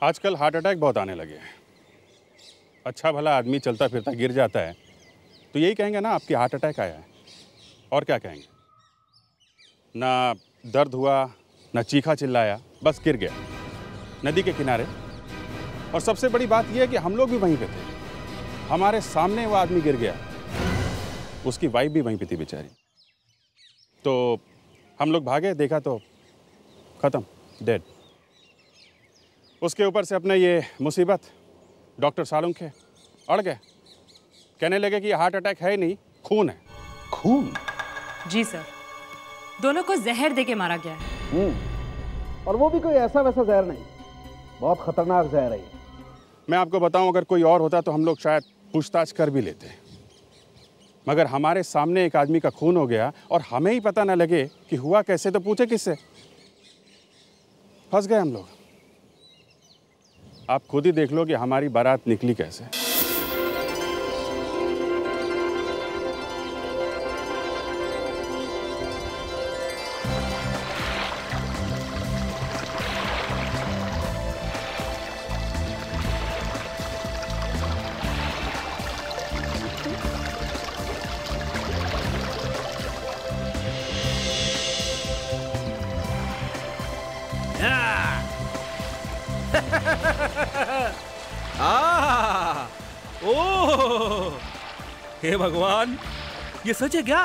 आजकल heart attack बहुत आने लगे हैं। अच्छा भला आदमी चलता फिरता गिर जाता है तो यही कहेंगे ना आपकी हार्ट अटैक आया है, और क्या कहेंगे। ना दर्द हुआ, ना चीखा चिल्लाया, बस गिर गया नदी के किनारे। और सबसे बड़ी बात यह है कि हम लोग भी वहीं पे थे, हमारे सामने वो आदमी गिर गया, उसकी वाइफ भी वहीं पे थी बेचारी। तो हम लोग भागे, देखा तो ख़त्म, डेड। उसके ऊपर से अपने ये मुसीबत डॉक्टर सालुंखे अड़ गए, कहने लगे कि ये हार्ट अटैक है ही नहीं, खून है। खून? जी सर, दोनों को जहर देके मारा गया है। और वो भी कोई ऐसा वैसा जहर नहीं, बहुत खतरनाक जहर है ये। मैं आपको बताऊं, अगर कोई और होता तो हम लोग शायद पूछताछ कर भी लेते, मगर हमारे सामने एक आदमी का खून हो गया और हमें ही पता न लगे कि हुआ कैसे, तो पूछे किससे। फंस गए हम लोग। आप खुद ही देख लो कि हमारी बारात निकली कैसे। ओह, हे भगवान, ये सच है क्या?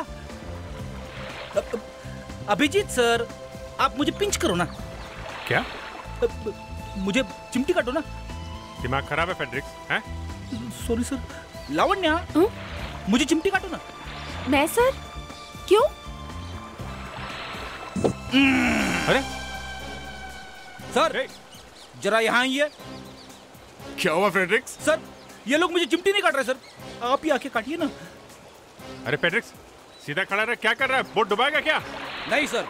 अभिजीत सर, आप मुझे पिंच करो ना। क्या? मुझे चिमटी काटो ना। दिमाग खराब है फेड्रिक्स, हैं? Sorry sir. लावण्या, मुझे चिमटी काटो ना। मैं सर? क्यों? अरे सर, जरा यहाँ आइए। क्या हुआ फेड्रिक्स? सर, ये लोग मुझे चिमटी नहीं काट रहे सर, आप ही आके काटिए ना। अरे फेड्रिक्स, सीधा खड़ा रह, क्या कर रहा है? बोट डुबाएगा क्या? नहीं सर,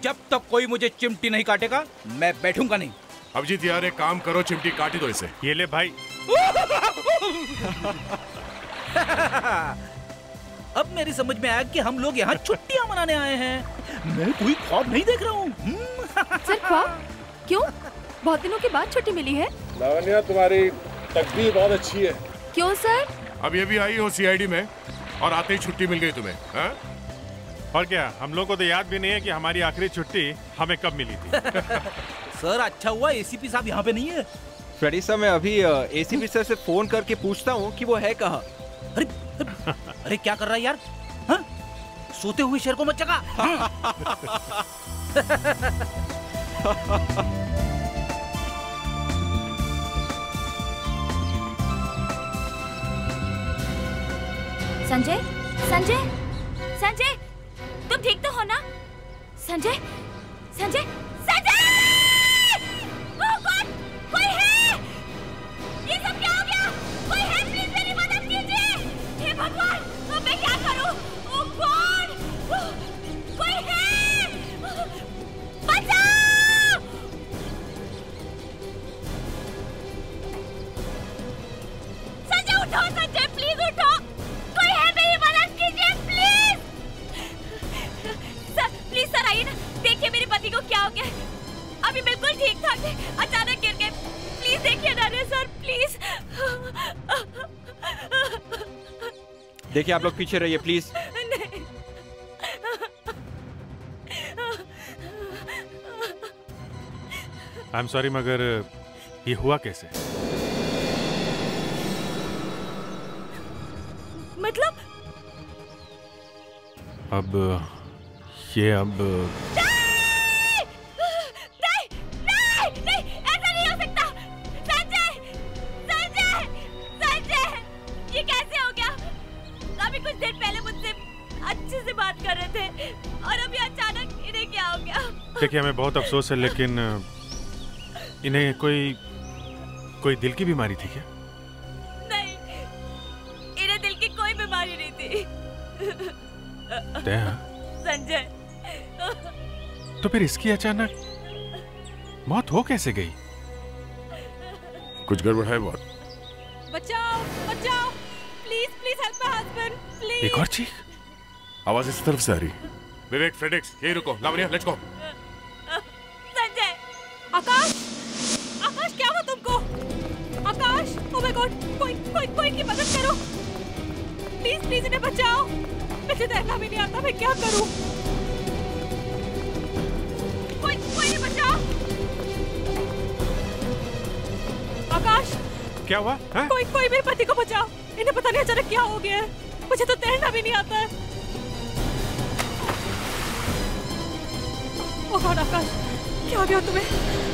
जब तक कोई मुझे चिमटी नहीं काटेगा मैं बैठूंगा नहीं। अभिजीत यार, एक काम करो, चिमटी काटी दो इसे। ये ले भाई। अब मेरी समझ में आया कि हम लोग यहाँ छुट्टियां मनाने आए हैं। मैं कोई ख्वाब नहीं देख रहा हूँ। सर ख्वाब? क्यों? बहुत दिनों के बाद छुट्टी मिली है। लावण्या, तुम्हारी तकदीर बहुत अच्छी है। क्यों सर? अब ये भी आई हो सीआईडी में और आते ही छुट्टी मिल गई तुम्हें, हाँ? और क्या, हम लोग को तो याद भी नहीं है कि हमारी आखिरी छुट्टी हमें कब मिली थी। सर, अच्छा हुआ एसीपी साहब यहाँ पे नहीं है। फ्रेडी साहब, मैं अभी एसीपी सर से फोन करके पूछता हूँ कि वो है कहाँ। अरे अरे, क्या कर रहा है यार? हाँ? सोते हुए शेर को मत जगा। संजय, संजय, संजय, तुम ठीक तो हो ना? संजय, संजय, संजय! ओह गॉड, कोई है? ये सब क्या हो गया? कोई है? प्लीज मेरी मदद कीजिए। हे भगवान, अब मैं क्या करूं? ओह गॉड, कोई है? बचाओ! संजय उठो, संजय प्लीज उठो। कोई है, मेरी मदद कीजिए प्लीज। सर, प्लीज सर आइए ना, देखिए मेरे पति को क्या हो गया। अभी बिल्कुल ठीक ठाक थे, अचानक गिर गए। प्लीज देखिए ना रे सर, प्लीज। देखिए, आप लोग पीछे रहिए प्लीज। नहीं। आई एम सॉरी, मगर ये हुआ कैसे? मतलब? अब ये अब नहीं, नहीं, नहीं, ऐसा नहीं हो सकता। संजय, संजय, संजय, ये कैसे हो गया? अभी कुछ देर पहले मुझसे अच्छे से बात कर रहे थे और अभी अचानक इन्हें क्या हो गया? देखिए, हमें बहुत अफसोस है, लेकिन इन्हें कोई दिल की बीमारी थी क्या? नहीं, इन्हें दिल की कोई बीमारी नहीं थी। संजय, तो फिर इसकी अचानक मौत हो कैसे गई? कुछ गड़बड़ है बहुत। बचाओ, बचाओ, please please help my husband, please. एक और चीख? आवाज इस तरफ से आ रही। विवेक, फ्रेडिक्स, यही रुको। Lavanya, let's go. संजय, आकाश, आकाश क्या हुआ तुमको? ओह माय गॉड, कोई की मदद करो प्लीज, इन्हें बचाओ। मुझे तैरना भी नहीं आता, मैं क्या करूं? कोई इन्हें बचाओ। आकाश, क्या हुआ? कोई मेरे पति को बचाओ, इन्हें पता नहीं अचानक क्या हो गया है। मुझे तो तैरना भी नहीं आता है। ओह गॉड आकाश, क्या हो गया तुम्हें?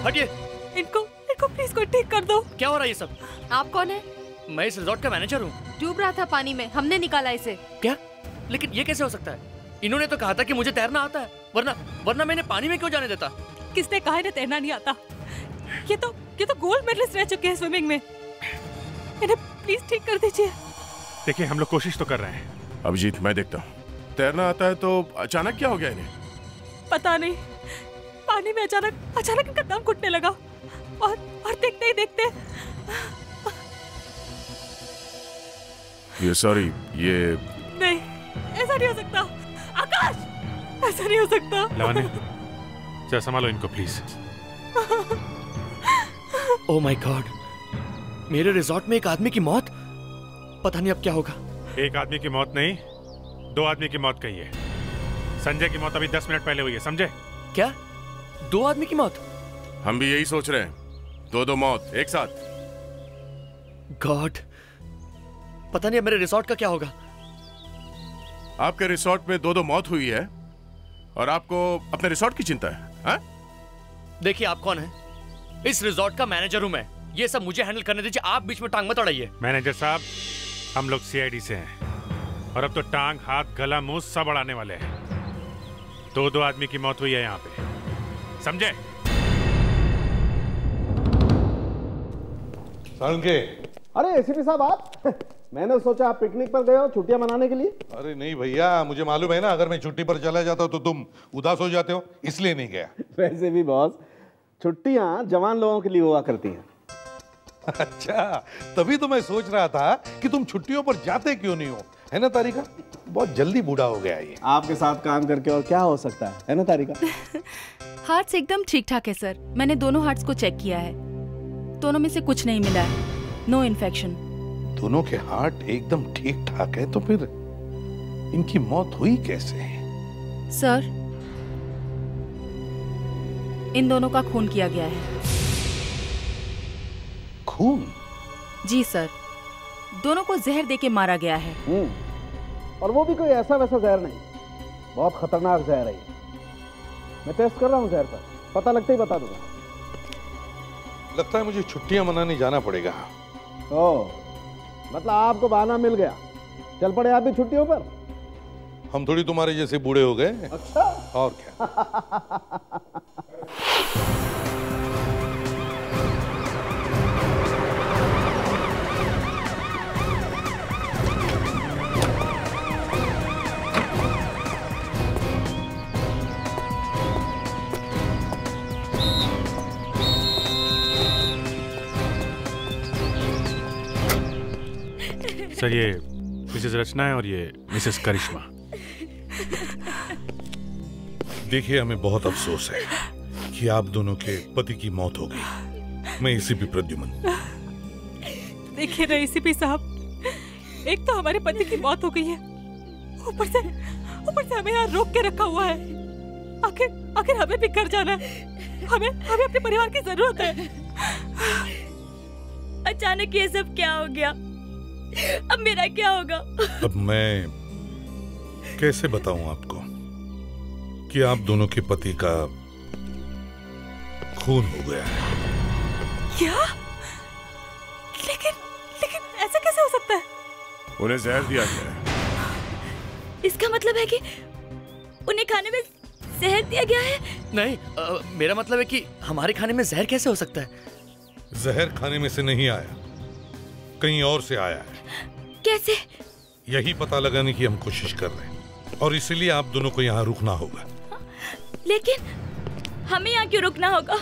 हटिए। इनको प्लीज कोई ठीक कर दो। क्या हो रहा है ये सब? आप कौन है? मैं इस रिजॉर्ट का मैनेजर हूँ। डूब रहा था पानी में, हमने निकाला इसे। क्या? लेकिन ये कैसे हो सकता है? इन्होंने तो कहा था कि मुझे तैरना आता है, वरना मैंने पानी में क्यों जाने देता? किसने कहा इन्हें तैरना नहीं आता? ये तो गोल्ड मेडलिस्ट रह चुके हैं स्विमिंग में। इन्हें प्लीज ठीक कर दीजिए। देखिए, हम लोग कोशिश तो कर रहे हैं। अभिजीत, मैं देखता हूँ। तैरना आता है तो अचानक क्या हो गया इन्हें? पता नहीं, पानी में अचानक इनका दम घुटने लगा और देखते ही देखते ये नहीं, ऐसा नहीं हो सकता। आकाश, ऐसा नहीं हो सकता। लवानी, जरा संभालो इनको प्लीज। ओह माय गॉड, मेरे रिजॉर्ट में एक आदमी की मौत। पता नहीं अब क्या होगा। एक आदमी की मौत नहीं, 2 आदमी की मौत कही है। संजय की मौत अभी 10 मिनट पहले हुई है, समझे? क्या? 2 आदमी की मौत? हम भी यही सोच रहे हैं, 2 मौत एक साथ। गॉड, पता नहीं अब मेरे रिजॉर्ट का क्या होगा। आपके रिसोर्ट में 2 मौत हुई है और आपको अपने रिसोर्ट की चिंता है, हा? देखिए, आप कौन है? इस रिजॉर्ट का मैनेजर हूं मैं। ये सब मुझे हैंडल करने दीजिए, आप बीच में टांग मत अड़ाइए। मैनेजर साहब, हम लोग सीआईडी से हैं और अब तो टांग, हाथ, गला, मुंह सब अड़ाने वाले हैं। 2 आदमी की मौत हुई है यहाँ पे, समझे? के अरे एसीपी साहब, आप मैंने सोचा आप पिकनिक पर गए हो छुट्टियां मनाने के लिए। अरे नहीं भैया, मुझे मालूम है ना, अगर मैं छुट्टी पर चला जाता तो तुम उदास हो जाते हो, इसलिए नहीं गया। वैसे भी बॉस, छुट्टियां जवान लोगों के लिए हुआ करती हैं। अच्छा, तभी तो मैं सोच रहा था कि तुम छुट्टियों पर जाते क्यों नहीं हो, है ना तारिका? बहुत जल्दी बूढ़ा हो गया ये। आपके साथ काम करके और क्या हो सकता है ना तारिका? हार्ट्स एकदम ठीक ठाक है सर। मैंने दोनों हार्ट्स को चेक किया है, दोनों में से कुछ नहीं मिला है। No infection. दोनों के हार्ट एकदम ठीक ठाक है, तो फिर इनकी मौत हुई कैसे? सर, इन दोनों का खून किया गया है। खून? जी सर, दोनों को जहर देके मारा गया है। और वो भी कोई ऐसा वैसा जहर नहीं, बहुत खतरनाक जहर है। मैं टेस्ट कर रहा हूँ जहर पर, पता लगते ही बता दूंगा। लगता है मुझे छुट्टियां मनाने जाना पड़ेगा। ओह, मतलब आपको बहाना मिल गया, चल पड़े आप भी छुट्टियों पर। हम थोड़ी तुम्हारे जैसे बूढ़े हो गए। अच्छा, और क्या। सर, ये मिसेस रचना है और ये मिसेस करिश्मा। देखिए, हमें बहुत अफसोस है कि आप दोनों के पति की मौत हो गई। मैं एसीपी प्रद्युमन। देखिए ना एसीपी साहब, एक तो हमारे पति की मौत हो गई है, ऊपर से हमें यहाँ रोक के रखा हुआ है। आखिर हमें भी घर जाना है, हमें अपने परिवार की जरूरत है। अचानक ये सब क्या हो गया? अब मेरा क्या होगा? अब मैं कैसे बताऊं आपको कि आप दोनों के पति का खून हो गया है। क्या? लेकिन ऐसा कैसे हो सकता है? उन्हें जहर दिया गया है। इसका मतलब है कि उन्हें खाने में जहर दिया गया है? नहीं, मेरा मतलब है कि हमारे खाने में जहर कैसे हो सकता है? जहर खाने में से नहीं आया, कहीं और से आया है। कैसे? यही पता लगाने की हम कोशिश कर रहे हैं और इसलिए आप दोनों को यहाँ रुकना होगा। लेकिन हमें यहाँ क्यों रुकना होगा?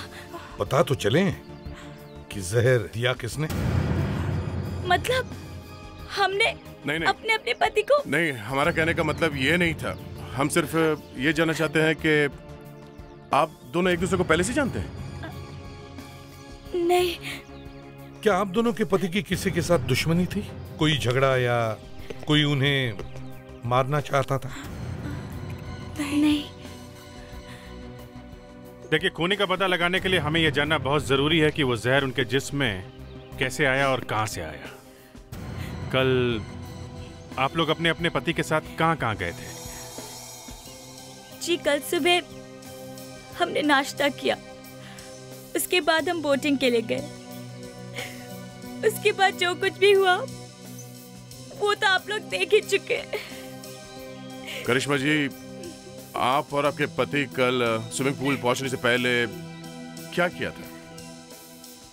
पता तो चले कि जहर दिया किसने। मतलब हमने नहीं अपने अपने पति को नहीं, हमारा कहने का मतलब ये नहीं था। हम सिर्फ ये जानना चाहते हैं कि आप दोनों एक दूसरे को पहले से जानते हैं? नहीं। क्या आप दोनों के पति की किसी के साथ दुश्मनी थी? कोई झगड़ा या कोई उन्हें मारना चाहता था? नहीं। देखिए, खूनी का पता लगाने के लिए हमें यह जानना बहुत जरूरी है कि वो जहर उनके जिस्म में कैसे आया और कहां से आया। कल आप लोग अपने अपने पति के साथ कहां गए थे? जी, कल सुबह हमने नाश्ता किया, उसके बाद हम बोटिंग के लिए गए। उसके बाद जो कुछ भी हुआ वो तो आप लोग देख ही चुके। करिश्मा जी, आप और आपके पति कल स्विमिंग पूल पहुंचने से पहले क्या किया था?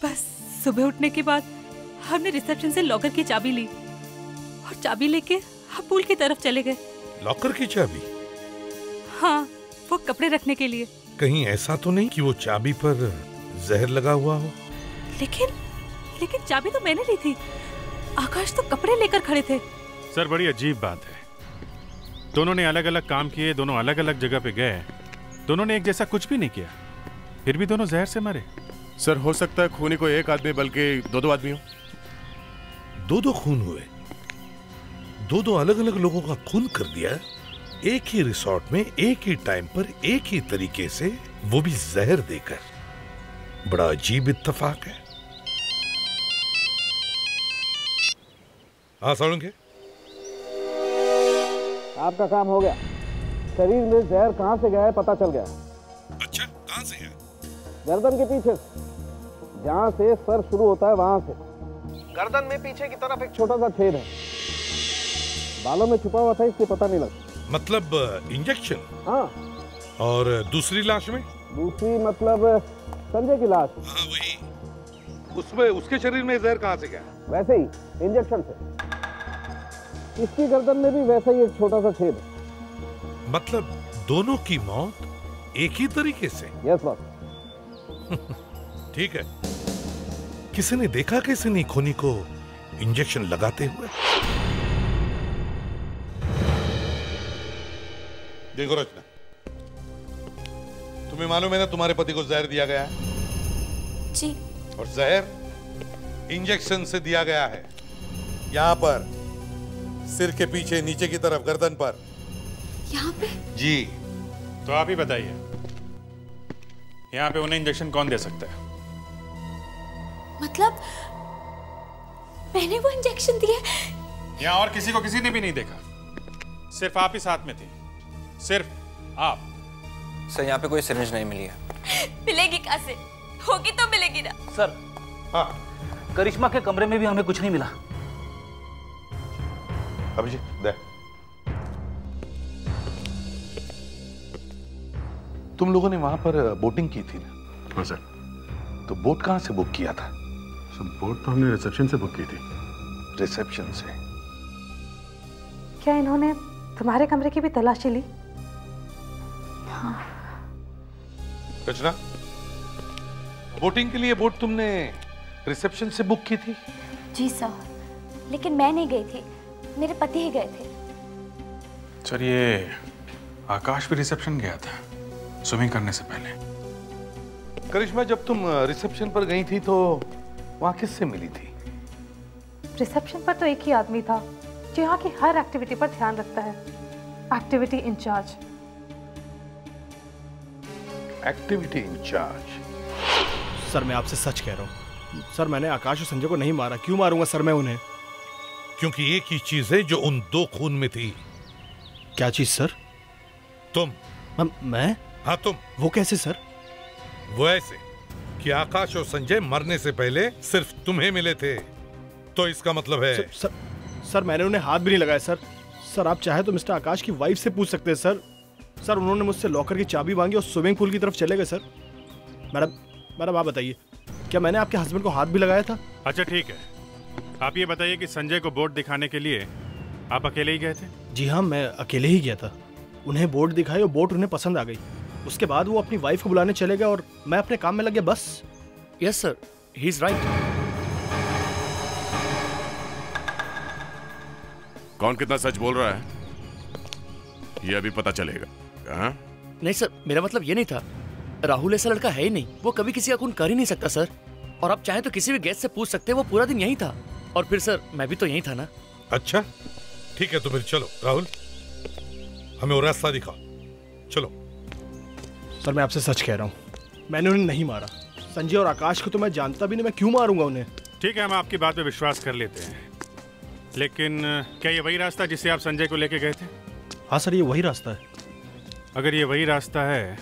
बस सुबह उठने के बाद हमने रिसेप्शन से लॉकर की चाबी ली और चाबी लेके हम पूल की तरफ चले गए। लॉकर की चाबी? हाँ, वो कपड़े रखने के लिए। कहीं ऐसा तो नहीं कि वो चाबी पर जहर लगा हुआ हो? लेकिन चाबी तो मैंने ली थी। आकाश तो कपड़े लेकर खड़े थे। सर, बड़ी अजीब बात है। दोनों ने अलग अलग काम किए, दोनों अलग अलग जगह पे गए, दोनों ने एक जैसा कुछ भी नहीं किया, फिर भी दोनों जहर से मरे। सर, हो सकता है खूनी को एक आदमी बल्कि दो आदमी हो। दो खून हुए, दो अलग अलग लोगों का खून कर दिया एक ही रिसोर्ट में, एक ही टाइम पर, एक ही तरीके से, वो भी जहर देकर। बड़ा अजीब इत्तेफाक है। हाँ सालुंके, आपका काम हो गया। शरीर में जहर कहां से गया है पता चल गया। अच्छा, कहां से है? गर्दन के पीछे से, जहां से सर शुरू होता है वहां से। गर्दन में पीछे की तरफ एक छोटा सा छेद है, बालों में छुपा हुआ था इसलिए पता नहीं लगा। मतलब इंजेक्शन? हाँ। और दूसरी लाश में? दूसरी मतलब संजय की लाश। हाँ वही। उसमें उसके शरीर में जहर कहां से गया? वैसे ही इंजेक्शन से। इसकी गर्दन में भी वैसा ही एक छोटा सा छेद है। मतलब दोनों की मौत एक ही तरीके से? Yes boss. ठीक है। किसी ने देखा किसी ने खूनी को इंजेक्शन लगाते हुए? देखो रचना, तुम्हें मालूम है ना तुम्हारे पति को जहर दिया गया है? जी। और जहर इंजेक्शन से दिया गया है। यहां पर, सिर के पीछे, नीचे की तरफ, गर्दन पर। यहाँ पे? जी। तो आप ही बताइए, यहाँ पे उन्हें इंजेक्शन कौन दे सकता है? मतलब मैंने वो इंजेक्शन दिए? यहाँ और किसी को किसी ने भी नहीं देखा, सिर्फ आप ही साथ में थी, सिर्फ आप। सर, यहाँ पे कोई सिरिंज नहीं मिली है। मिलेगी कहाँ से? होगी तो मिलेगी ना। सर, हाँ, करिश्मा के कमरे में भी हमें कुछ नहीं मिला। अभिजीत दे। तुम लोगों ने वहां पर बोटिंग की थी ना? हाँ सर। तो बोट कहां से बुक किया था? सर, बोट तो हमने रिसेप्शन से बुक की थी। रिसेप्शन से? क्या इन्होंने तुम्हारे कमरे की भी तलाशी ली? हाँ। रचना, बोटिंग के लिए बोट तुमने रिसेप्शन से बुक की थी? जी सर, लेकिन मैं नहीं गई थी, मेरे पति ही गए थे। सर, ये आकाश भी रिसेप्शन गया था स्विमिंग करने से पहले। करिश्मा, जब तुम रिसेप्शन पर गई थी तो वहां किससे मिली थी? रिसेप्शन पर तो एक ही आदमी था जो यहाँ की हर एक्टिविटी पर ध्यान रखता है। Activity in-charge. Activity in-charge? Sir, मैं आपसे सच कह रहा हूँ सर, मैंने आकाश और संजय को नहीं मारा। क्यों मारूंगा सर मैं उन्हें? क्योंकि एक ही चीज है जो उन दो खून में थी। क्या चीज सर? तुम। मैं? हाँ तुम। वो कैसे सर? वो ऐसे कि आकाश और संजय मरने से पहले सिर्फ तुम्हें मिले थे, तो इसका मतलब है। सर, मैंने उन्हें हाथ भी नहीं लगाया सर। सर, आप चाहे तो मिस्टर आकाश की वाइफ से पूछ सकते हैं सर। सर, उन्होंने मुझसे लॉकर की चाबी मांगी और स्विमिंग पूल की तरफ चले गए सर। मैडम आप बताइए, क्या मैंने आपके हस्बैंड को हाथ भी लगाया था? अच्छा ठीक है, आप ये बताइए कि संजय को बोर्ड दिखाने के लिए आप अकेले ही गए थे? जी हाँ, मैं अकेले ही गया था। उन्हें बोर्ड दिखाई और बोर्ड उन्हें पसंद आ गई। उसके बाद वो अपनी वाइफ को बुलाने चले गए और मैं अपने काम में लग गया, बस। Yes sir, he is right. कौन कितना सच बोल रहा है ये अभी पता चलेगा। हाँ? नहीं सर, मेरा मतलब ये नहीं था। राहुल ऐसा लड़का है ही नहीं, वो कभी किसी का खून कर ही नहीं सकता सर। और आप चाहे तो किसी भी गेस्ट से पूछ सकते हैं, वो पूरा दिन यहीं था। और फिर सर मैं भी तो यहीं था ना। अच्छा ठीक है, तो फिर चलो राहुल, हमें वो रास्ता दिखाओ, चलो। सर मैं आपसे सच कह रहा हूँ, मैंने उन्हें नहीं मारा। संजय और आकाश को तो मैं जानता भी नहीं, मैं क्यों मारूंगा उन्हें। ठीक है, हम आपकी बात पे विश्वास कर लेते हैं, लेकिन क्या ये वही रास्ता जिससे आप संजय को लेके गए थे? हाँ सर, ये वही रास्ता है। अगर ये वही रास्ता है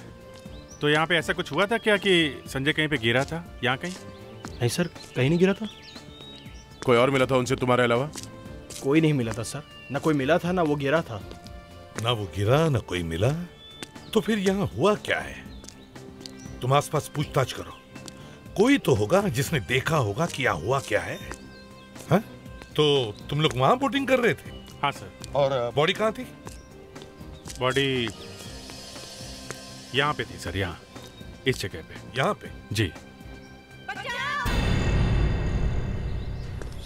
तो यहाँ पे ऐसा कुछ हुआ था क्या कि संजय कहीं पे गिरा था? यहाँ कहीं? नहीं सर, कहीं नहीं गिरा था। कोई और मिला था उनसे तुम्हारे अलावा? कोई नहीं मिला था सर, ना कोई मिला था ना वो गिरा था। ना वो गिरा ना कोई मिला, तो फिर यहाँ हुआ क्या है? तुम आसपास पूछताछ करो, कोई तो होगा जिसने देखा होगा कि यहाँ हुआ क्या है। हाँ? तो तुम लोग वहां बोटिंग कर रहे थे? हाँ सर। और बॉडी कहाँ थी? बॉडी यहाँ पे थी सर, यहाँ इस जगह पे। यहाँ पे? जी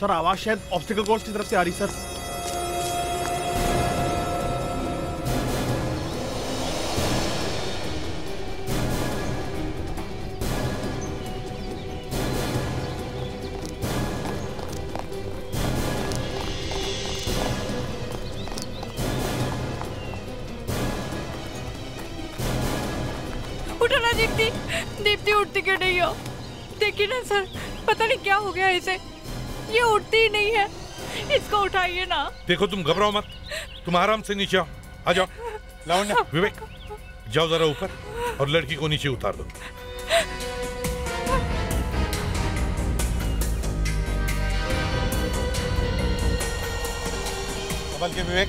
सर आवाज शायद ऑब्स्टिकल कोर्स की तरफ से आ रही सर। उठो ना दीप्ति, दीप्ति उठती क्यों नहीं हो? देखिए ना सर, पता नहीं क्या हो गया इसे, ये उठती ही नहीं है। इसको उठाइए ना। देखो तुम घबराओ मत, तुम आराम से नीचे आओ, आ जाओ। लावण्या, विवेक जाओ जरा ऊपर और लड़की को नीचे उतार दो। संभल के विवेक।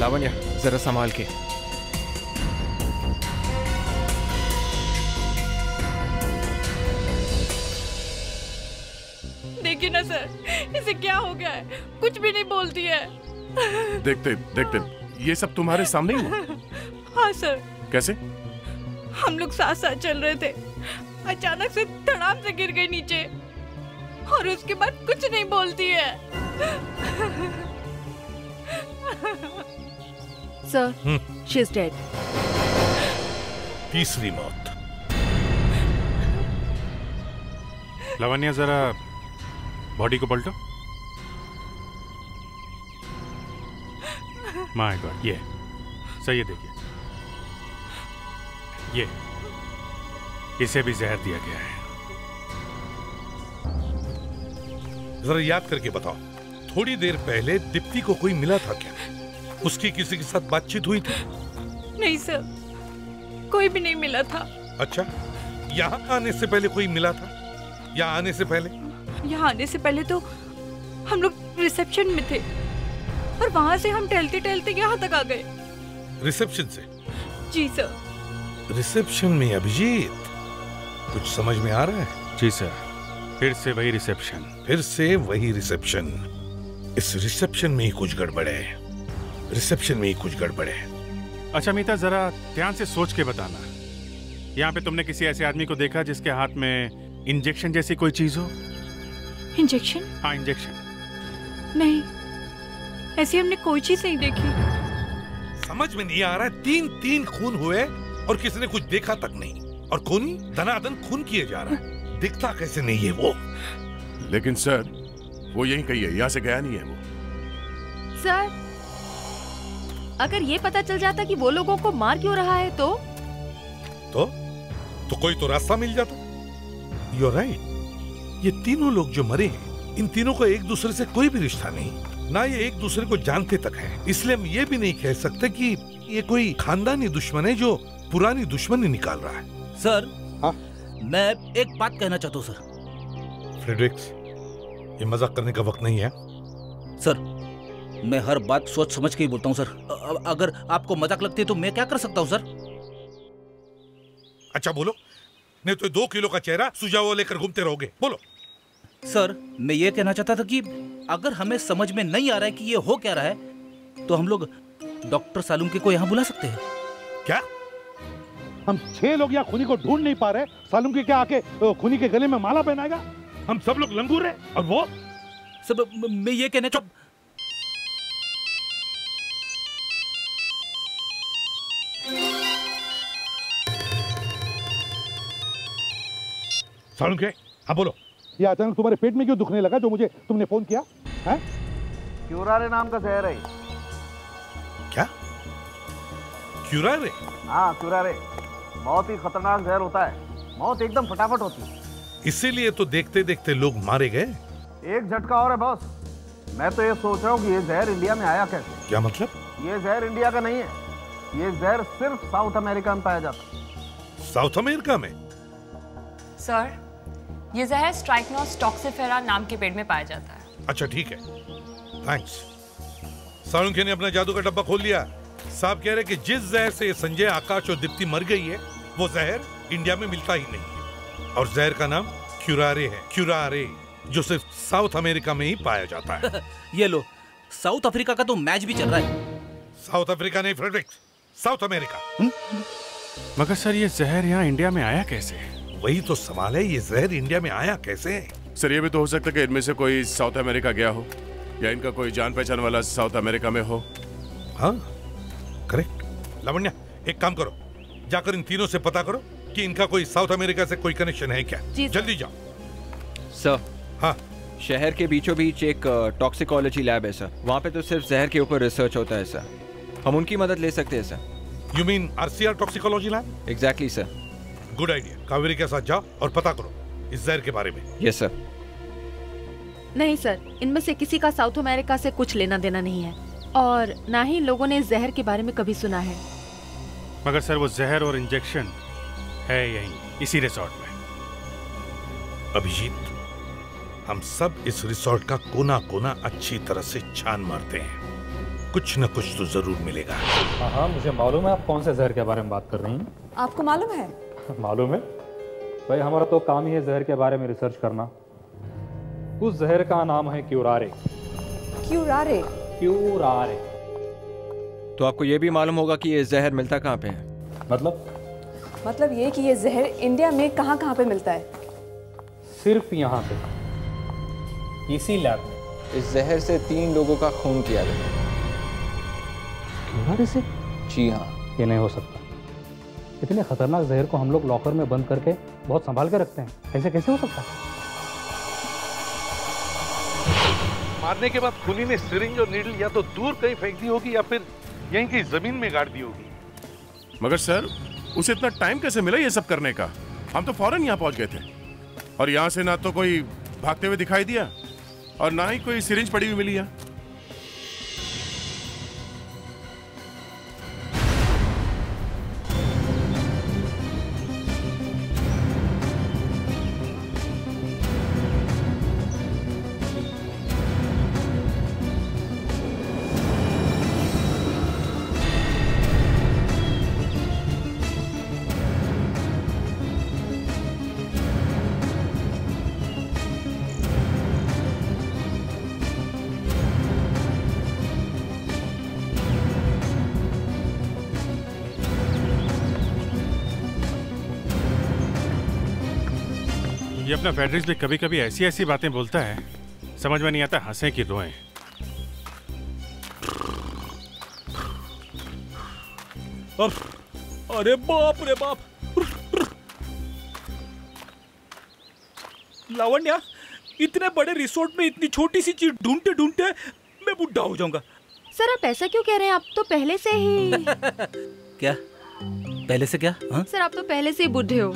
लावण्या जरा संभाल के। देखिए ना सर, इसे क्या हो गया है, कुछ भी नहीं बोलती है। देखते देखते ये सब तुम्हारे सामने ही हुआ? हाँ सर। कैसे? हम लोग साथ साथ चल रहे थे, अचानक से धड़ाम से गिर गई नीचे और उसके बाद कुछ नहीं बोलती है। Sir, she's dead. तीसरी मौत। लावण्या जरा बॉडी को पलटो। माय गॉड, ये सही है, देखिए ये इसे भी जहर दिया गया है। जरा याद करके बताओ, थोड़ी देर पहले दीप्ति को कोई मिला था क्या? उसकी किसी के साथ बातचीत हुई थी? नहीं सर, कोई भी नहीं मिला था। अच्छा, यहाँ आने से पहले कोई मिला था? यहाँ आने से पहले? यहाँ आने से पहले तो हम लोग रिसेप्शन में थे और वहाँ से हम टहलते टहलते यहाँ तक आ गए। रिसेप्शन से? जी सर। रिसेप्शन में अभिजीत, कुछ समझ में आ रहा है? जी सर, फिर से वही रिसेप्शन। फिर से वही रिसेप्शन। इस रिसेप्शन में ही कुछ गड़बड़ है, रिसेप्शन में ही कुछ गड़बड़ है। अच्छा मीता, जरा ध्यान से सोच के बताना, यहाँ पे तुमने किसी ऐसे आदमी को देखा जिसके हाथ में इंजेक्शन जैसी कोई चीज हो? इंजेक्शन? हाँ इंजेक्शन। नहीं, ऐसी हमने कोई चीज नहीं देखी। समझ में नहीं आ रहा है, तीन खून हुए और किसी ने कुछ देखा तक नहीं, और खूनी धनाधन खून किए जा रहा है। दिखता कैसे नहीं है वो? लेकिन सर वो यहीं कहीं है, यहाँ से गया नहीं है वो। सर, अगर ये पता चल जाता कि वो लोगों को मार क्यों रहा है तो कोई तो रास्ता मिल जाता। You're right, ये तीनों लोग जो मरे हैं, इन तीनों को एक दूसरे से कोई भी रिश्ता नहीं, ना ये एक दूसरे को जानते तक है। इसलिए हम ये भी नहीं कह सकते कि ये कोई खानदानी दुश्मन है जो पुरानी दुश्मनी निकाल रहा है। सर, हाँ? मैं एक बात कहना चाहता हूँ सर। फ्रेडरिक्स, ये मजाक करने का वक्त नहीं है। सर, मैं हर बात सोच समझ के ही बोलता हूँ सर। अगर आपको मजाक लगती है तो मैं क्या कर सकता हूँ सर? अच्छा बोलो, नहीं तो 2 किलो का चेहरा सुझाव लेकर घूमते रहोगे। बोलो। सर, मैं ये कहना चाहता था कि अगर हमें समझ में नहीं आ रहा है कि ये हो क्या रहा है, तो हम लोग डॉक्टर सालुंके को यहाँ बुला सकते हैं। क्या? हम 6 लोग यहाँ खूनी को ढूंढ नहीं पा रहे, सालुम के क्या आके खूनी के गले में माला पहनाएगा? हम सब लोग लंगूर हैं और वो सब मैं ये कहने का सालुम के, हाँ बोलो, ये अचानक तुम्हारे पेट में क्यों दुखने लगा जो मुझे तुमने फोन किया है? क्यूरारे नाम का जहर है। क्या? क्यूरारे? हाँ क्यूरारे, बहुत ही खतरनाक जहर होता है, मौत एकदम फटाफट होती है। इसीलिए तो देखते देखते लोग मारे गए। एक झटका और है बॉस, मैं तो ये सोच रहा हूँ कि ये जहर इंडिया में आया कैसे। क्या मतलब? ये जहर इंडिया का नहीं है, ये जहर सिर्फ साउथ अमेरिका में पाया जाता है। साउथ अमेरिका में? सर, ये जहर स्ट्राइकनोस टॉक्सिफेरा नाम के पेड़ में पाया जाता है। अच्छा ठीक है, थैंक्स। सालुंखे ने अपना जादू का डब्बा खोल लिया। साहब कह रहे कि जिस जहर से संजय, आकाश और दीप्ति मर गई है, वो जहर इंडिया में मिलता ही नहीं है, और जहर का नाम क्यूरारे है। क्यूरारे, जो सिर्फ साउथ अमेरिका में ही पाया जाता है। ये लो, साउथ अफ्रीका का तो मैच भी चल रहा है। साउथ अफ्रीका नहीं फ्रेडरिक, साउथ अमेरिका। मगर सर, ये जहर यहाँ इंडिया में आया कैसे? वही तो सवाल है, ये जहर इंडिया में आया कैसे? सर, ये भी तो हो सकता है कि इनमें से कोई साउथ अमेरिका गया हो, या इनका कोई जान पहचान वाला साउथ अमेरिका में हो। हाँ करेक्ट। लावण्या, एक काम करो, जाकर इन तीनों से पता करो कि इनका कोई साउथ अमेरिका से कोई कनेक्शन है क्या। जल्दी जाओ। सर, हाँ, शहर के बीचों बीच एक टॉक्सिकोलॉजी लैब है सर, वहाँ पे तो सिर्फ जहर के ऊपर रिसर्च होता है सर, हम उनकी मदद ले सकते हैं sir. You mean RCR toxicology lab? Exactly sir. Good idea. Kaveri के साथ जाओ और पता करो इस जहर के बारे में। Yes sir. नहीं सर, इनमें से किसी का साउथ अमेरिका से कुछ लेना देना नहीं है, और ना ही लोगों ने इस जहर के बारे में कभी सुना है। मगर सर, वो जहर और इंजेक्शन है यहीं, इसी रिसोर्ट में। अभिजीत, हम सब इस रिसोर्ट का कोना कोना अच्छी तरह से छान मारते हैं, कुछ न कुछ तो जरूर मिलेगा। हाँ, मुझे मालूम है आप कौन से जहर के बारे में बात कर रही हैं। आपको मालूम है? मालूम है भाई, हमारा तो काम ही है जहर के बारे में रिसर्च करना। उस जहर का नाम है क्यूरारे। क्यूरारे? क्यूरारे। तो आपको ये भी मालूम होगा कि ये जहर मिलता कहाँ पे है? मतलब ये कि ये जहर इंडिया में कहाँ पे मिलता है? सिर्फ यहाँ पे, इसी लैब में। इस जहर से 3 लोगों का खून किया गया। क्यूरारे से? जी हाँ। ये नहीं हो सकता, इतने खतरनाक जहर को हम लोग लॉकर में बंद करके बहुत संभाल के रखते हैं, ऐसे कैसे हो सकता है? मारने के बाद खूनी ने सिरिंज और नीडल या तो दूर कहीं फेंक दी होगी या फिर यहीं की जमीन में गाड़ दी होगी। मगर सर, उसे इतना टाइम कैसे मिला ये सब करने का? हम तो फौरन यहाँ पहुंच गए थे, और यहाँ से ना तो कोई भागते हुए दिखाई दिया और ना ही कोई सिरिंज पड़ी हुई मिली है। ये अपना फेडरिक्स भी कभी कभी ऐसी ऐसी बातें बोलता है, समझ में नहीं आता हंसे कि रोएं। अरे बाप रे बाप। लावण्या, इतने बड़े रिसोर्ट में इतनी छोटी सी चीज ढूंढते ढूंढते मैं बुढ़ा हो जाऊंगा। सर आप ऐसा क्यों कह रहे हैं? आप तो पहले से ही क्या? पहले से क्या? हाँ? सर आप तो पहले से ही बूढ़े हो।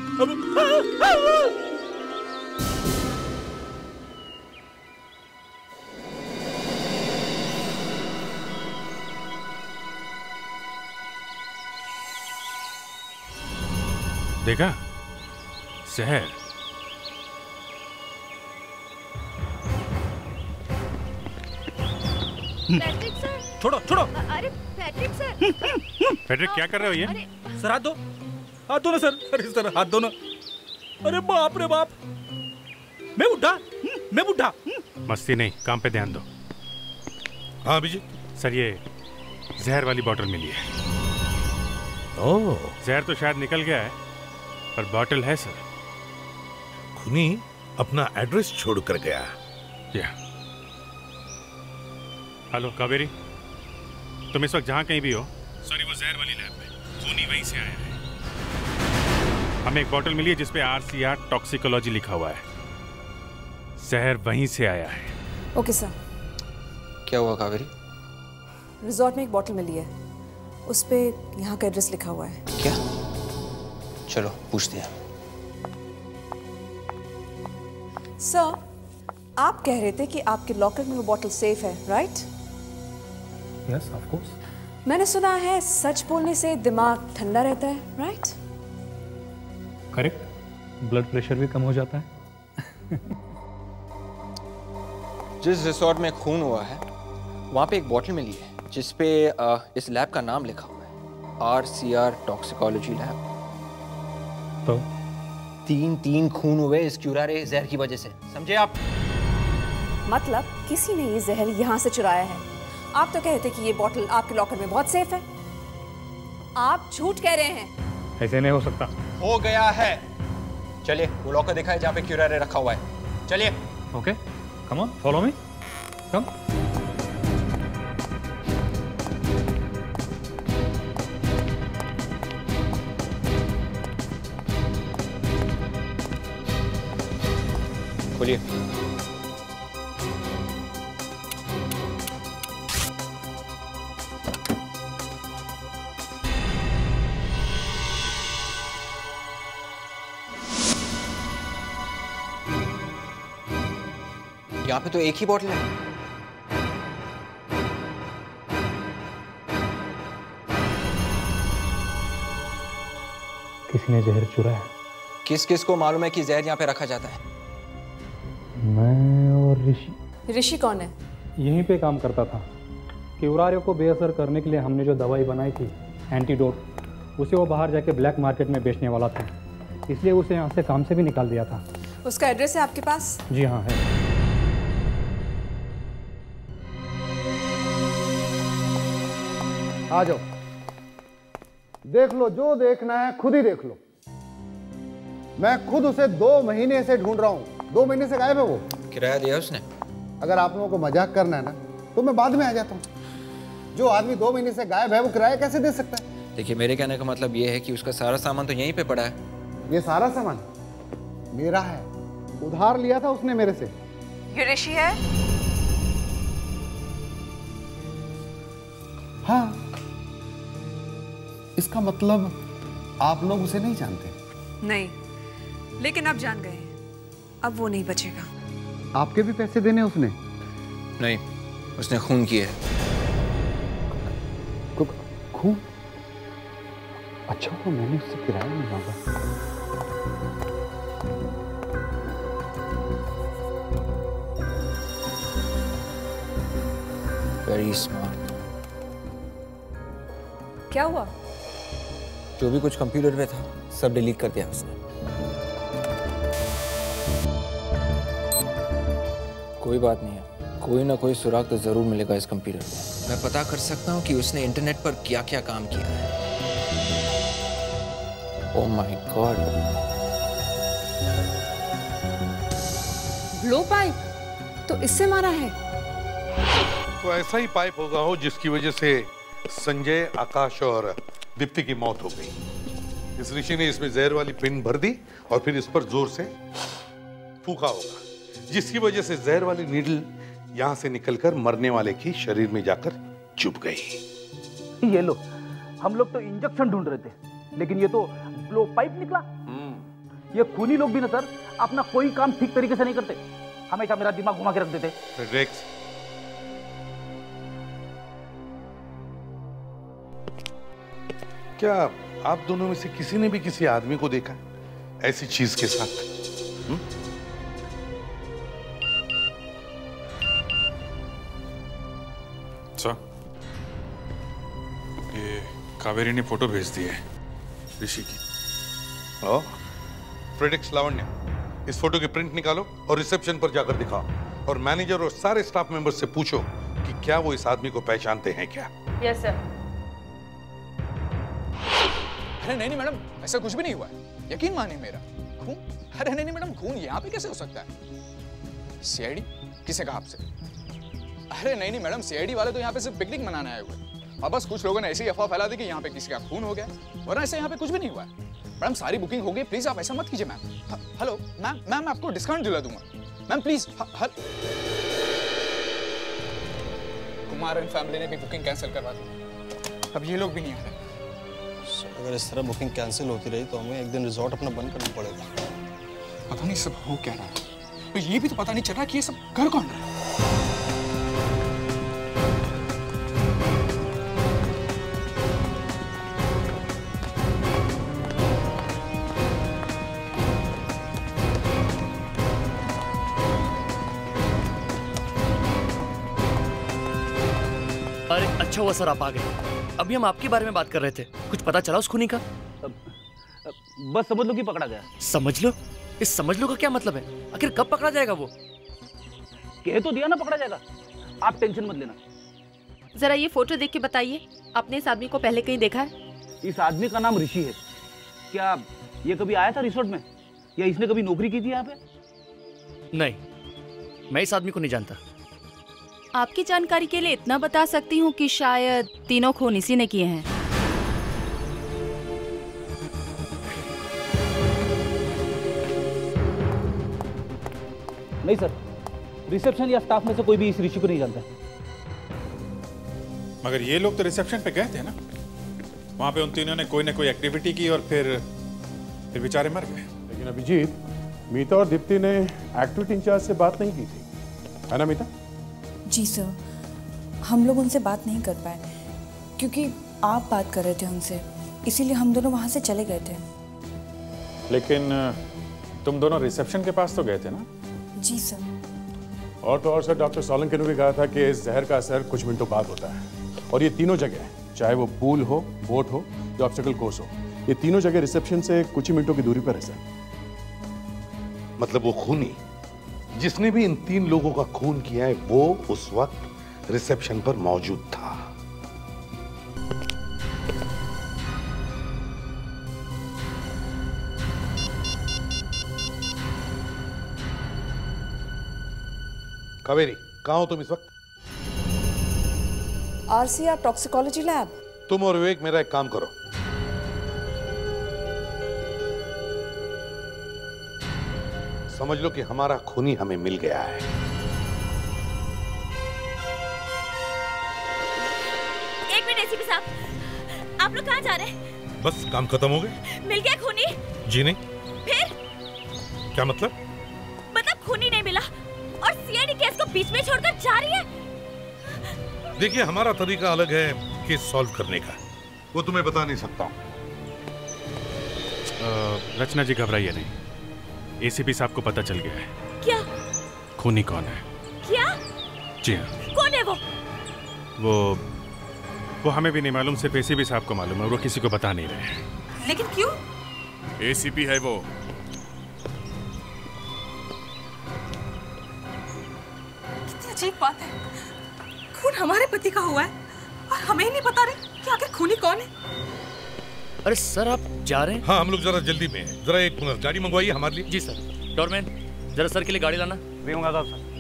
देखा? जहर। पैट्रिक सर, छोड़ो छोड़ो। अरे पैट्रिक सर। फेडरिक क्या कर रहे हो ये? सर हाथ दो, हाथ दो ना सर। अरे सर हाथ दो ना। अरे बाप रे बाप, मैं बुढ़ा, मैं बुढ़ा। मस्ती नहीं, काम पे ध्यान दो। हाँ अभिजीत। सर, ये जहर वाली बॉटल मिली है। ओह, जहर तो शायद निकल गया है, पर बॉटल है सर। खूनी अपना एड्रेस छोड़कर गया। हेलो कावेरी, तुम इस वक्त जहाँ कहीं भी हो, सॉरी वो जहर वाली लैब में, खूनी वहीं से आया है। हमें एक बॉटल मिली है जिसपे RCR टॉक्सिकोलॉजी लिखा हुआ है। जहर वहीं से आया है। Okay sir. क्या हुआ कावेरी? रिजॉर्ट में एक बॉटल मिली है, उस पे यहाँ का एड्रेस लिखा हुआ है। क्या? चलो पूछते हैं। सर, आप कह रहे थे कि आपके लॉकर में वो बॉटल सेफ है, राइट? Yes of course. मैंने सुना है सच बोलने से दिमाग ठंडा रहता है, राइट? करेक्ट, ब्लड प्रेशर भी कम हो जाता है। जिस रिसोर्ट में खून हुआ है वहाँ पे एक बॉटल मिली है जिसपे इस लैब का नाम लिखा हुआ है, RCR टॉक्सिकोलॉजी लैब। तो 3 खून हुए इस क्यूरारे जहर की वजह से, समझे आप? मतलब किसी ने ये जहर यहाँ से चुराया है। आप तो कहते कि ये बॉटल आपके लॉकर में बहुत सेफ है। आप झूठ कह रहे हैं। ऐसे नहीं हो सकता। हो गया है। चलिए वो लॉकर दिखाए जहाँ पे क्यूरारे रखा हुआ है। चलिए। Okay, come on, follow me, come. खोलिए। यहाँ पे तो एक ही बॉटल है। किसी ने जहर चुराया। किस किस को मालूम है कि जहर यहाँ पे रखा जाता है? मैं और ऋषि। ऋषि कौन है? यहीं पे काम करता था। क्यूरारे को बेअसर करने के लिए हमने जो दवाई बनाई थी, एंटीडोट, उसे वो बाहर जाके ब्लैक मार्केट में बेचने वाला था, इसलिए उसे यहाँ से काम से भी निकाल दिया था। उसका एड्रेस है आपके पास? जी हाँ है। आ जाओ, देख लो जो देखना है, खुद ही देख लो। मैं खुद उसे 2 महीने से ढूंढ रहा हूँ। 2 महीने से गायब है वो। किराया दिया उसने? अगर आप लोगों को मजाक करना है ना तो मैं बाद में आ जाता हूँ। जो आदमी 2 महीने से गायब है वो किराया कैसे दे सकता है? देखिए, मेरे कहने का मतलब ये है कि उसका सारा सामान तो यहीं पे पड़ा है। ये सारा सामान मेरा है, उधार लिया था उसने मेरे से। ये ऋषि है? हाँ, इसका मतलब आप लोग उसे नहीं जानते? नहीं, लेकिन अब जान गए हैं। अब वो नहीं बचेगा। आपके भी पैसे देने उसने? नहीं, उसने खून किया है। खून? अच्छा तो मैंने उससे किराया नहीं मांगा। Very smart. क्या हुआ? जो भी कुछ कंप्यूटर पे था सब डिलीट कर दिया उसने। कोई बात नहीं है, कोई ना कोई सुराग तो जरूर मिलेगा इस कंप्यूटर पे। मैं पता कर सकता हूँ कि उसने इंटरनेट पर क्या क्या काम किया है। Oh my God. Blow pipe? तो इससे मारा है? तो ऐसा ही पाइप होगा हो जिसकी वजह से संजय, आकाश और दीप्ति की मौत हो गई। इस ऋषि ने इसमें जहर वाली पिन भर दी और फिर इस पर जोर से फूका होगा, जिसकी वजह से जहर वाली नीडल यहां से निकलकर मरने वाले की शरीर में जाकर चुभ गई। ये लो, हम लोग तो इंजेक्शन ढूंढ रहे थे, लेकिन ये तो ब्लो पाइप निकला। ये खूनी लोग भी ना सर अपना कोई काम ठीक तरीके से नहीं करते, हमेशा मेरा दिमाग घुमा के रख देते। रेक्स, क्या आप दोनों में से किसी ने भी किसी आदमी को देखा ऐसी चीज के साथ? सर, ये कावेरी ने फोटो भेज दी है ऋषि की। फ्रेडिक्स लावण्य, इस फोटो की प्रिंट निकालो और रिसेप्शन पर जाकर दिखाओ, और मैनेजर और सारे स्टाफ मेंबर्स से पूछो कि क्या वो इस आदमी को पहचानते हैं क्या। Yes sir. अरे नहीं मैडम, ऐसा कुछ भी नहीं हुआ है, यकीन मानिए मेरा। खून? अरे नहीं मैडम, खून यहाँ पे कैसे हो सकता है? सीआईडी? किसे कहा आपसे? अरे नहीं मैडम, सीआईडी वाले तो यहाँ पे सिर्फ पिकनिक मनाने आए हुए, और बस कुछ लोगों ने ऐसी अफवाह फैला दी कि यहाँ पे किसी का खून हो गया, वरना ऐसे यहाँ पे कुछ भी नहीं हुआ है। मैडम सारी बुकिंग हो गई, प्लीज आप ऐसा मत कीजिए मैम। हेलो मैम, मैं आपको डिस्काउंट दिला दूंगा ma'am, please. Kumar and family ने भी बुकिंग कैंसिल करवा दी, अब ये लोग भी नहीं आ रहे। अगर इस तरह बुकिंग कैंसिल होती रही तो हमें एक दिन रिजॉर्ट अपना बंद करना पड़ेगा। पता नहीं सब हो क्या रहा है, तो ये भी तो पता नहीं चल रहा कि ये सब कर कौन रहा है। अरे अच्छा हुआ सर आप आ गए, अभी हम आपके बारे में बात कर रहे थे। कुछ पता चला उस खूनी का? बस समझ लो कि पकड़ा गया। समझ लो? इस समझ लो का क्या मतलब है? आखिर कब पकड़ा जाएगा वो? कह तो दिया ना पकड़ा जाएगा, आप टेंशन मत लेना। जरा ये फोटो देख के बताइए, आपने इस आदमी को पहले कहीं देखा है? इस आदमी का नाम ऋषि है। क्या ये कभी आया था रिसोर्ट में, या इसने कभी नौकरी की थी यहाँ पे? नहीं, मैं इस आदमी को नहीं जानता। आपकी जानकारी के लिए इतना बता सकती हूँ कि शायद तीनों खून इसी ने किए हैं। नहीं सर, रिसेप्शन या स्टाफ में से कोई भी इस ऋषि को नहीं जानता। मगर ये लोग तो रिसेप्शन पे गए थे ना, वहां पे उन तीनों ने कोई ना कोई एक्टिविटी की और फिर बेचारे मर गए। लेकिन अभिजीत, मीता और दीप्ति ने एक्टिविटी इंचार्ज से बात नहीं की थी, है ना मीता? जी सर, हम लोग उनसे बात नहीं कर पाए क्योंकि आप बात कर रहे थे उनसे, इसीलिए हम दोनों वहां से चले गए थे। लेकिन तुम दोनों रिसेप्शन के पास तो गए थे ना? जी सर। और तो और सर, डॉक्टर सोलंकी ने भी कहा था कि इस जहर का असर कुछ मिनटों बाद होता है, और ये तीनों जगह, चाहे वो पूल हो, बोट हो या ऑब्स्टेकल कोर्स हो, ये तीनों जगह रिसेप्शन से कुछ ही मिनटों की दूरी पर है सर। मतलब वो खूनी जिसने भी इन 3 लोगों का खून किया है वो उस वक्त रिसेप्शन पर मौजूद था। कावेरी, कहां हो तुम इस वक्त? RCR toxicology lab. तुम और विवेक मेरा एक काम करो, समझ लो कि हमारा खूनी हमें मिल गया है। एक मिनट एसीपी साहब, आप लोग कहाँ जा रहे हैं? बस काम खत्म हो गए। मिल गया खूनी? जी नहीं। फिर? क्या मतलब? मतलब खूनी नहीं मिला और सीआईडी केस को बीच में छोड़कर जा रही है। देखिए, हमारा तरीका अलग है केस सॉल्व करने का, वो तुम्हें बता नहीं सकता हूं। रचना जी घबराइए नहीं, एसीपी साहब को पता चल गया है। क्या? खूनी कौन है? क्या? जी हाँ। कौन है वो? वो हमें भी नहीं मालूम, सिर्फ एसीपी साहब को मालूम है, वो किसी को बता नहीं रहे हैं। लेकिन क्यों? एसीपी है वो। कितनी अजीब बात है, खून हमारे पति का हुआ है और हमें ही नहीं पता रहे कि आखिर खूनी कौन है। अरे सर, आप जा रहे हैं? हाँ, हम लोग जरा जल्दी में हैं। जरा एक गाड़ी मंगवाइए हमारे लिए। जी सर। डोरमैन, जरा सर के लिए गाड़ी लाना। भी मंगाता हूं सर।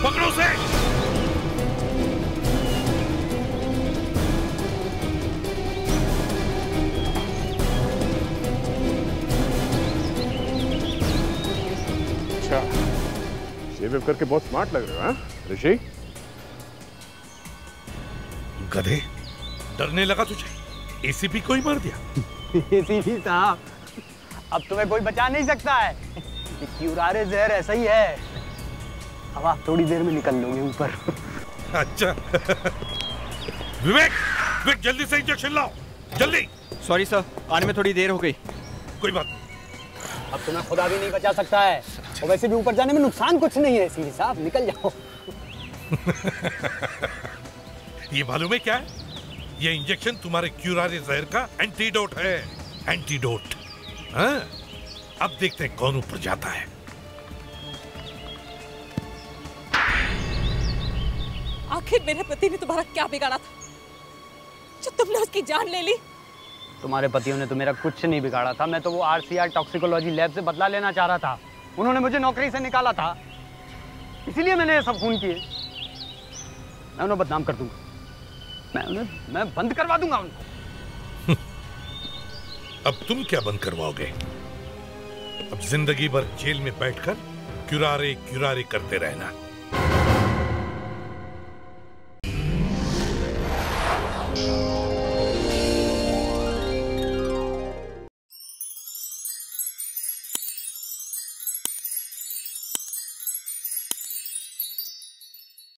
पकड़ो उसे। अच्छा, शेव करके बहुत स्मार्ट लग रहे हो, हाँ ऋषि? गधे, डरने लगा तुझे? एसीपी को ही मार दिया। एसीपी साहब, अब तुम्हें कोई बचा नहीं सकता है। क्यूरारे जहर ऐसा ही है, अब आप थोड़ी देर में निकल लोगे ऊपर। अच्छा। विवेक, विवेक जल्दी से इंजेक्शन लाओ, जल्दी। सॉरी सर, आने में थोड़ी देर हो गई। कोई बात अब तुम्हें खुदा भी नहीं बचा सकता है, और वैसे भी ऊपर जाने में नुकसान कुछ नहीं है, सीधे साहब निकल जाओ। ये मालूम है क्या है? ये इंजेक्शन तुम्हारे क्यूरारे जहर का एंटीडोट है, एंटीडोट। हाँ? अब देखते हैं कौन ऊपर जाता है। आखिर मेरे पति ने तुम्हारा क्या बिगाड़ा था जो तुमने उसकी जान ले ली? तुम्हारे पतियों ने तो मेरा कुछ नहीं बिगाड़ा था, मैं तो वो आरसीआर टॉक्सिकोलॉजी लैब से बदला लेना चाह रहा था। उन्होंने मुझे नौकरी से निकाला था, इसीलिए मैंने ये सब खून किए। मैं उन्हें बदनाम कर दूंगा, मैं बंद करवा दूंगा उनको। अब तुम क्या बंद करवाओगे? अब जिंदगी भर जेल में बैठकर क्यूरारे क्यूरारे करते रहना।